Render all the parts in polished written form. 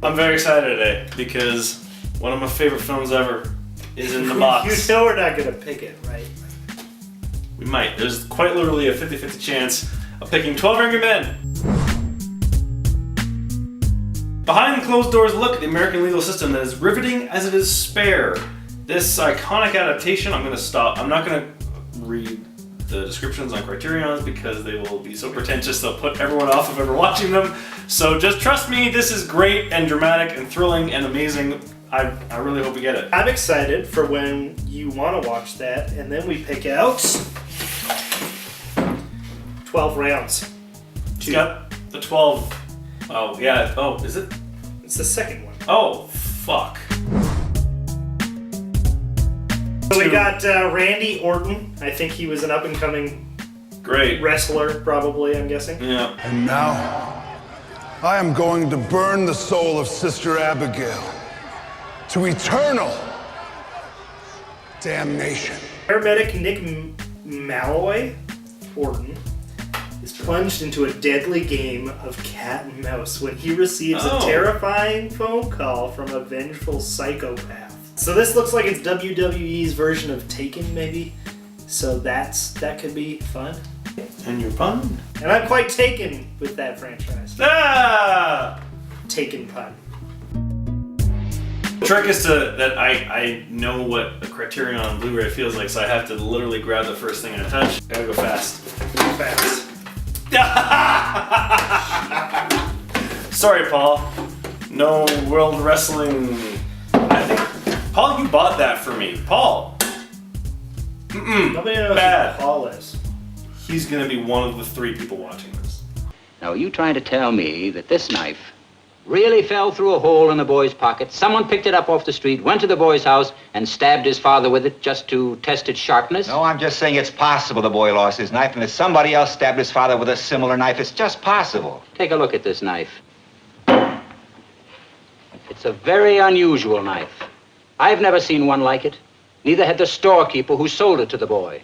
I'm very excited today because one of my favorite films ever is in the box. You know we're not gonna pick it, right? We might. There's quite literally a 50-50 chance of picking 12 Angry Men. Behind the closed doors look at the American legal system that is riveting as it is spare. This iconic adaptation, I'm gonna stop. I'm not gonna read the descriptions on Criterion's because they will be so pretentious they'll put everyone off of ever watching them. So just trust me, this is great and dramatic and thrilling and amazing. I really hope we get it. I'm excited for when you want to watch that, and then we pick out 12 rounds. It's got the 12. Oh, yeah. Oh, is it? It's the second one. Oh, fuck. So we got Randy Orton. I think he was an up-and-coming wrestler, probably, I'm guessing. Yeah. And now, I am going to burn the soul of Sister Abigail to eternal damnation. Paramedic Nick Malloy Orton is plunged into a deadly game of cat and mouse when he receives a terrifying phone call from a vengeful psychopath. So this looks like it's WWE's version of Taken, maybe. So that could be fun. And you're fun. And I'm quite taken with that franchise. Ah! Taken pun. The trick is that I know what a Criterion Blu-ray feels like, so I have to literally grab the first thing I touch. I gotta go fast. Go fast. Sorry, Paul. No World Wrestling. I think, Paul, you bought that for me. Paul. Nobody knows Bad. who Paul is. He's gonna be one of the 3 people watching this. Now, are you trying to tell me that this knife really fell through a hole in the boy's pocket? Someone picked it up off the street, went to the boy's house, and stabbed his father with it just to test its sharpness? No, I'm just saying it's possible the boy lost his knife, and if somebody else stabbed his father with a similar knife, it's just possible. Take a look at this knife. It's a very unusual knife. I've never seen one like it. Neither had the storekeeper who sold it to the boy.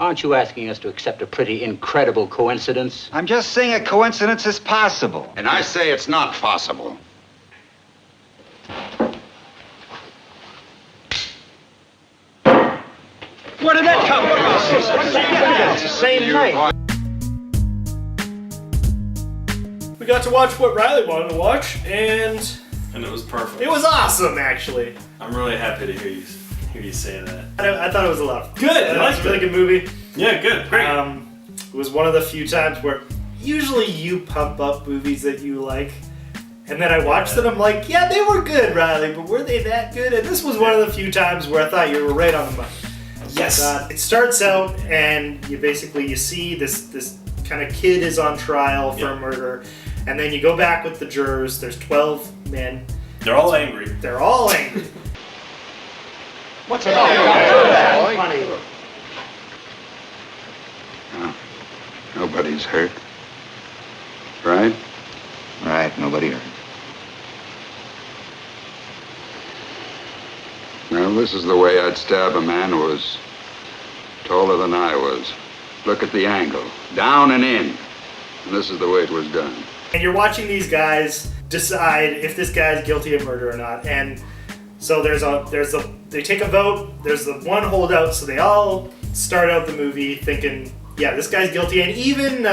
Aren't you asking us to accept a pretty incredible coincidence? I'm just saying a coincidence is possible. And I say it's not possible. Where did that come from? It's the same knife. We got to watch what Riley wanted to watch, and And it was perfect. it was awesome, actually. I'm really happy to hear you say that. I thought it was a lot of fun. Good, I It was liked a really it. good movie. Yeah, good, great. It was one of the few times where usually you pump up movies that you like, and then I watched them. I'm like, yeah, they were good, Riley, but were they that good? And this was one of the few times where I thought you were right on the money. Yes. It starts out, and you see this kind of kid is on trial for a murder, and then you go back with the jurors. There's 12 men. They're all angry. They're all angry. What's it all Funny. No, nobody's hurt. Right? Right, nobody hurt. Well, this is the way I'd stab a man who was taller than I was. Look at the angle. Down and in. And this is the way it was done. And you're watching these guys decide if this guy's guilty of murder or not. And so they take a vote. There's the one holdout. So they all start out the movie thinking, yeah, this guy's guilty. And even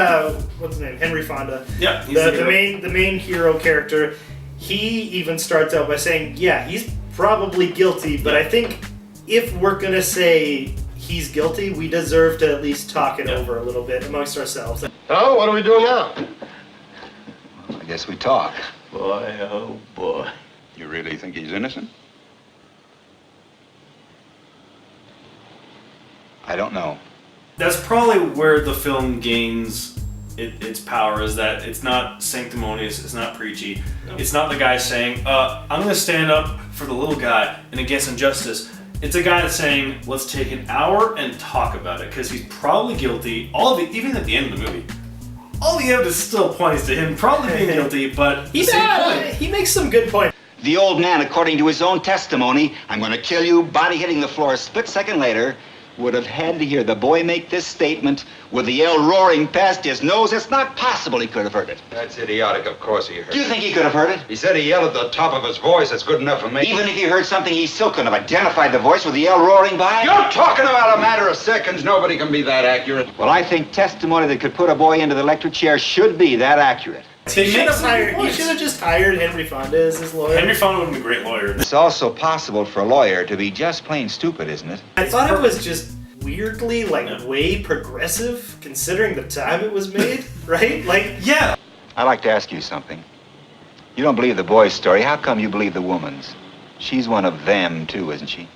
what's his name, Henry Fonda. Yeah, he's the main hero character. He even starts out by saying, yeah, he's probably guilty. But I think if we're gonna say he's guilty, we deserve to at least talk it over a little bit amongst ourselves. Oh, what are we doing now? I guess we talk. Boy, oh boy. You really think he's innocent? I don't know. That's probably where the film gains its power, is that it's not sanctimonious, it's not preachy. No. It's not the guy saying, I'm gonna stand up for the little guy and against injustice. It's a guy that's saying, let's take an hour and talk about it, because he's probably guilty. All of it, even at the end of the movie, all the evidence still points to him probably being guilty, but he makes some good points. The old man, according to his own testimony, I'm going to kill you, body hitting the floor a split second later, would have had to hear the boy make this statement with the yell roaring past his nose. It's not possible he could have heard it. That's idiotic. Of course he heard Do you think he could have heard it? He said he yelled at the top of his voice. That's good enough for me. Even if he heard something, he still couldn't have identified the voice with the yell roaring by? You're talking about a matter of seconds. Nobody can be that accurate. Well, I think testimony that could put a boy into the electric chair should be that accurate. He should have just hired Henry Fonda as his lawyer. Henry Fonda would have been a great lawyer. It's also possible for a lawyer to be just plain stupid, isn't it? I thought it was just weirdly, way progressive, considering the time it was made, right? Yeah. I'd like to ask you something. You don't believe the boy's story. How come you believe the woman's? She's one of them, too, isn't she?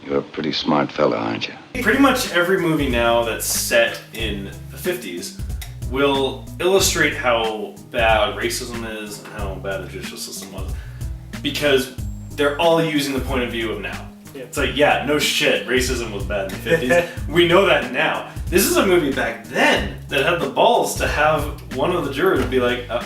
You're a pretty smart fella, aren't you? Pretty much every movie now that's set in the 50s will illustrate how bad racism is and how bad the judicial system was. Because they're all using the point of view of now. Yeah. It's like, yeah, no shit, racism was bad in the 50s. We know that now. This is a movie back then that had the balls to have one of the jurors be like a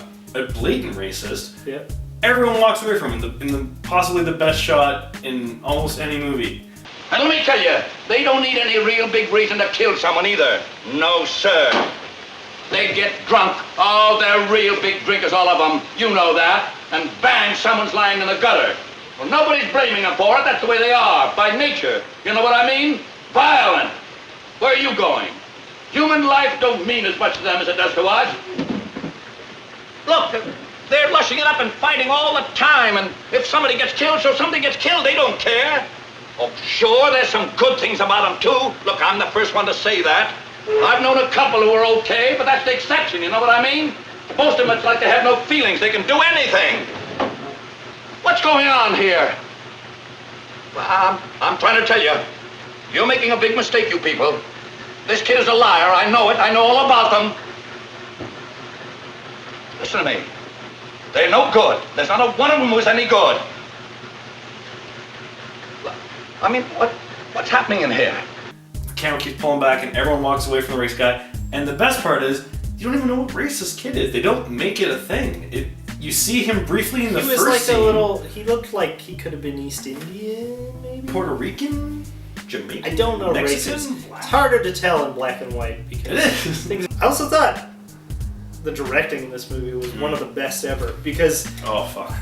blatant racist. Yeah. Everyone walks away from it in the possibly the best shot in almost any movie. And let me tell you, they don't need any real big reason to kill someone either. No, sir. They get drunk. Oh, they're real big drinkers, all of them. You know that. And bang, someone's lying in the gutter. Well, nobody's blaming them for it. That's the way they are, by nature. You know what I mean? Violent. Where are you going? Human life don't mean as much to them as it does to us. Look, they're lushing it up and fighting all the time. And if somebody gets killed, so somebody gets killed, they don't care. Oh, sure, there's some good things about them, too. Look, I'm the first one to say that. I've known a couple who were okay, but that's the exception, you know what I mean? Most of them, it's like they have no feelings. They can do anything. What's going on here? Well, I'm trying to tell you. You're making a big mistake, you people. This kid is a liar. I know it. I know all about them. Listen to me. They're no good. There's not a one of them who's any good. I mean, what's happening in here? The camera keeps pulling back and everyone walks away from the race guy. And the best part is, you don't even know what race this kid is. They don't make it a thing. You see him briefly in the first scene. He was like a little, he looked like he could have been East Indian, maybe? Puerto Rican? Jamaican? I don't know Mexican? races. It's harder to tell in black and white because It is. things. I also thought the directing in this movie was one of the best ever because Oh, fuck.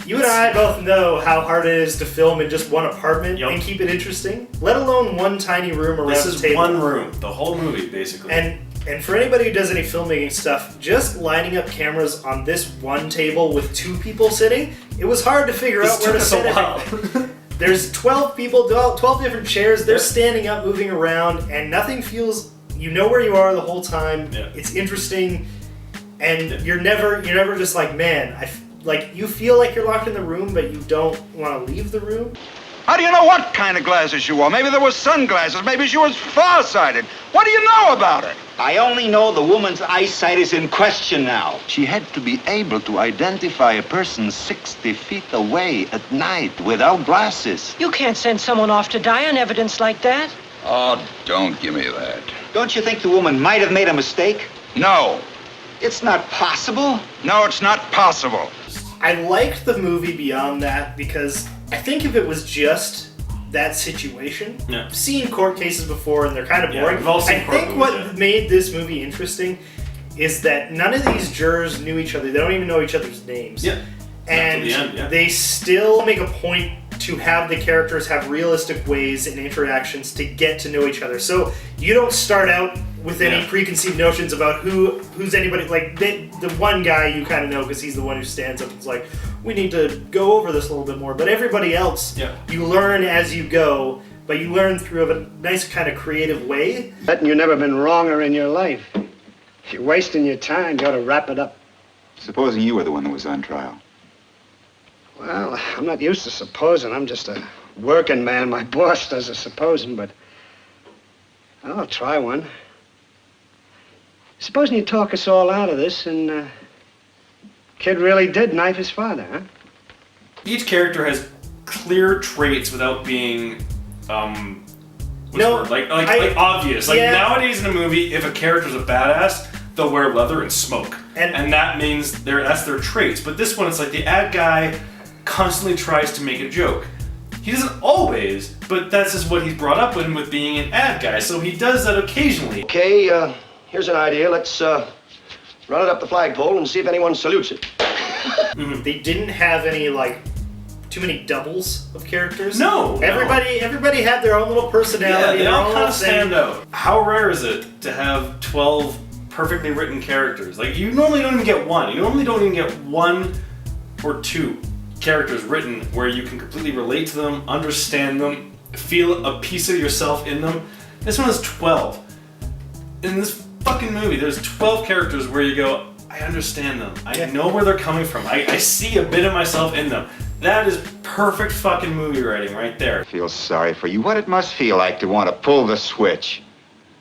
you and I both know how hard it is to film in just one apartment Yep. and keep it interesting, let alone one tiny room around This the is table. one room, the whole movie, basically. And for anybody who does any filmmaking stuff, just lining up cameras on this one table with two people sitting, it was hard to figure out where to set it. There's 12 people, 12 different chairs. They're standing up, moving around, and nothing feels. You know where you are the whole time. Yeah. It's interesting, and you're never just like, man, you feel like you're locked in the room, but you don't want to leave the room. How do you know what kind of glasses she wore? Maybe there were sunglasses. Maybe she was farsighted. What do you know about it? I only know the woman's eyesight is in question now. She had to be able to identify a person 60 feet away at night without glasses. You can't send someone off to die on evidence like that. Oh, don't give me that. Don't you think the woman might have made a mistake? No. It's not possible. No, it's not possible. I liked the movie beyond that because I think if it was just that situation, Yeah. I've seen court cases before and they're kind of Yeah, boring. we've all seen I court think movies, what yeah. made this movie interesting is that none of these jurors knew each other. They don't even know each other's names. Yeah. And Not till the end, yeah. they still make a point to have the characters have realistic ways and interactions to get to know each other. So you don't start out with any Yeah. preconceived notions about who's anybody. Like the one guy you kind of know because he's the one who stands up and is like, we need to go over this a little bit more. But everybody else, Yeah. you learn as you go, but you learn through a nice kind of creative way. Betting you've never been wronger in your life. If you're wasting your time, you ought to wrap it up. Supposing you were the one that was on trial. Well, I'm not used to supposing. I'm just a working man. My boss does the supposing, but I'll try one. Supposing you talk us all out of this and kid really did knife his father, huh? Each character has clear traits without being, what's the No, word? Like obvious. Like yeah. nowadays in a movie, if a character's a badass, they'll wear leather and smoke. And that means that's their traits. But this one, it's like the ad guy constantly tries to make a joke. He doesn't always, but that's just what he's brought up with being an ad guy, so he does that occasionally. Okay, here's an idea. Let's run it up the flagpole and see if anyone salutes it. They didn't have any, like, too many doubles of characters. No. Everybody had their own little personality. Yeah, they all kind of thing. stand out. How rare is it to have 12 perfectly written characters? Like, you normally don't even get one. You normally don't even get one or two characters written where you can completely relate to them, understand them, feel a piece of yourself in them. This one has 12. In this fucking movie, there's 12 characters where you go, I understand them. I know where they're coming from. I see a bit of myself in them. That is perfect fucking movie writing right there. I feel sorry for you. What it must feel like to want to pull the switch.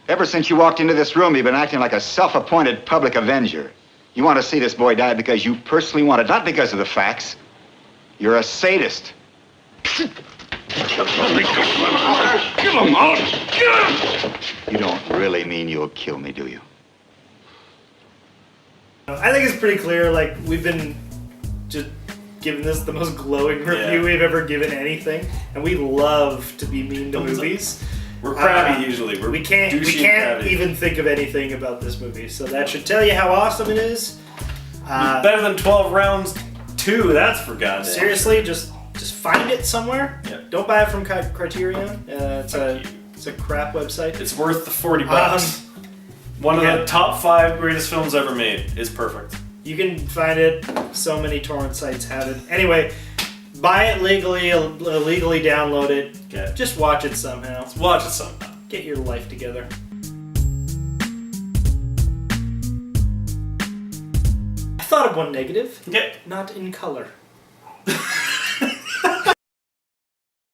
Ever since you walked into this room, you've been acting like a self-appointed public avenger. You want to see this boy die because you personally want it, not because of the facts. You're a sadist. Kill him out! You don't really mean you'll kill me, do you? I think it's pretty clear, like, we've been just giving this the most glowing review we've ever given anything, and we love to be mean to movies. We're crabby usually. We can't even think of anything about this movie, so that should tell you how awesome it is. Better than 12 Rounds 2, that's for God's sake. Seriously, just find it somewhere. Yeah. Don't buy it from Criterion. It's a crap website. It's worth the $40. One of the top 5 greatest films ever made is perfect. You can find it. So many torrent sites have it. Anyway, buy it legally, illegally download it. Okay. Just watch it somehow. Let's watch it somehow. Get your life together. I thought of one negative. Okay. Not in color.